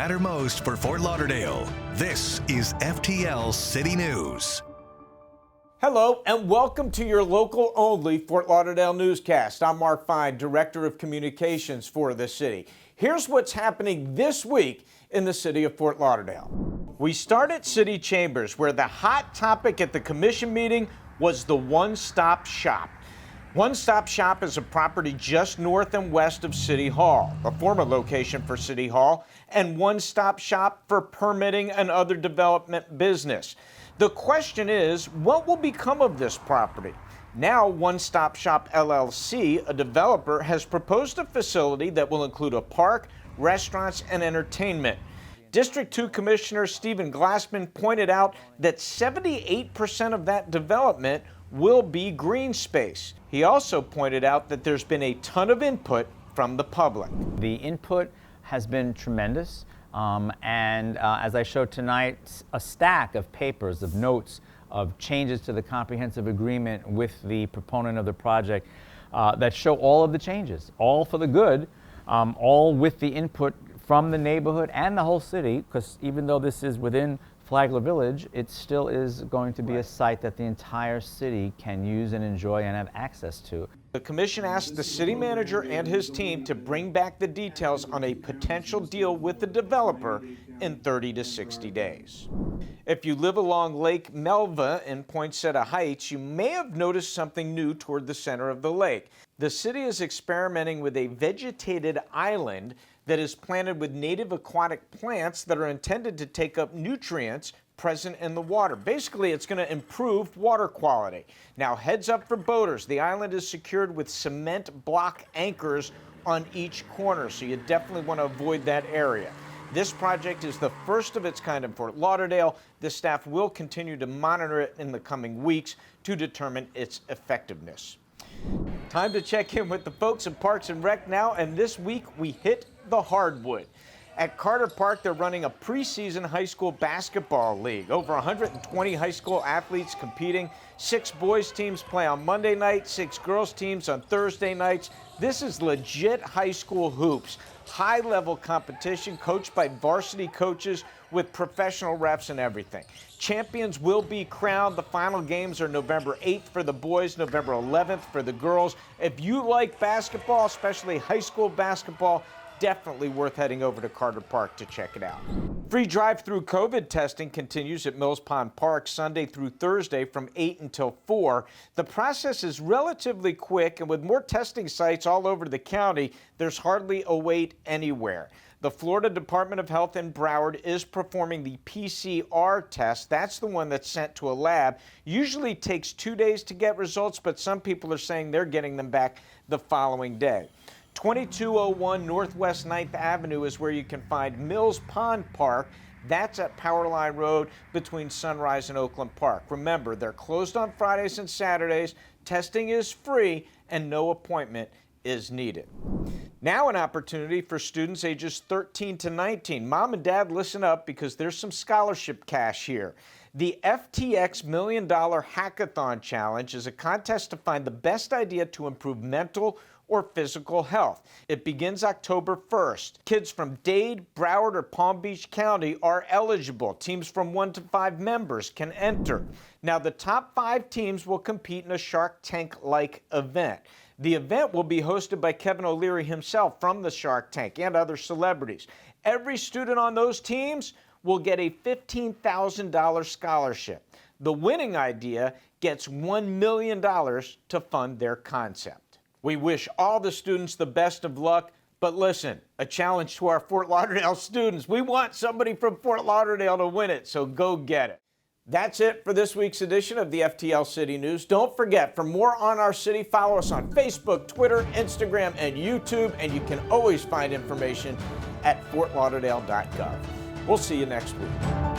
matter most for Fort Lauderdale. This is FTL City News. Hello and welcome to your local only Fort Lauderdale newscast. I'm Mark Fine, Director of Communications for the city. Here's what's happening this week in the city of Fort Lauderdale. We start at City Chambers, where the hot topic at the commission meeting was the one-stop shop. One-Stop Shop is a property just north and west of City Hall, a former location for City Hall, and one-stop shop for permitting and other development business. The question is, what will become of this property? Now, One-Stop Shop LLC, a developer, has proposed a facility that will include a park, restaurants, and entertainment. District 2 Commissioner Stephen Glassman pointed out that 78% of that development will be green space. He also pointed out that there's been a ton of input from the public. The input has been tremendous, and as I showed tonight, a stack of papers, of notes, of changes to the comprehensive agreement with the proponent of the project that show all of the changes, all for the good, all with the input from the neighborhood and the whole city, because even though this is within Flagler Village, it still is going to be a site that the entire city can use and enjoy and have access to. The commission asked the city manager and his team to bring back the details on a potential deal with the developer in 30 to 60 days. If you live along Lake Melva in Poinsettia Heights, you may have noticed something new toward the center of the lake. The city is experimenting with a vegetated island that is planted with native aquatic plants that are intended to take up nutrients present in the water. Basically, it's going to improve water quality. Now, heads up for boaters. The island is secured with cement block anchors on each corner, so you definitely want to avoid that area. This project is the first of its kind in Fort Lauderdale. The staff will continue to monitor it in the coming weeks to determine its effectiveness. Time to check in with the folks at Parks and Rec now, and this week we hit the hardwood. At Carter Park, they're running a preseason high school basketball league. Over 120 high school athletes competing. 6 boys teams play on Monday night, 6 girls teams on Thursday nights. This is legit high school hoops. High-level competition coached by varsity coaches with professional refs and everything. Champions will be crowned. The final games are November 8th for the boys, November 11th for the girls. If you like basketball, especially high school basketball, definitely worth heading over to Carter Park to check it out. Free drive-through COVID testing continues at Mills Pond Park Sunday through Thursday from 8 until 4. The process is relatively quick, and with more testing sites all over the county, there's hardly a wait anywhere. The Florida Department of Health in Broward is performing the PCR test. That's the one that's sent to a lab. Usually takes 2 days to get results, but some people are saying they're getting them back the following day. 2201 Northwest 9th Avenue is where you can find Mills Pond Park. That's at Powerline Road between Sunrise and Oakland Park. Remember, they're closed on Fridays and Saturdays. Testing is free and no appointment is needed. Now an opportunity for students ages 13 to 19. Mom and Dad, listen up because there's some scholarship cash here. The FTX $1 Million Hackathon Challenge is a contest to find the best idea to improve mental or physical health. It begins October 1st. Kids from Dade, Broward, or Palm Beach County are eligible. Teams from 1 to 5 members can enter. Now, the top 5 teams will compete in a Shark Tank-like event. The event will be hosted by Kevin O'Leary himself from the Shark Tank and other celebrities. Every student on those teams will get a $15,000 scholarship. The winning idea gets $1 million to fund their concept. We wish all the students the best of luck, but listen, a challenge to our Fort Lauderdale students. We want somebody from Fort Lauderdale to win it, so go get it. That's it for this week's edition of the FTL City News. Don't forget, for more on our city, follow us on Facebook, Twitter, Instagram, and YouTube, and you can always find information at fortlauderdale.gov. We'll see you next week.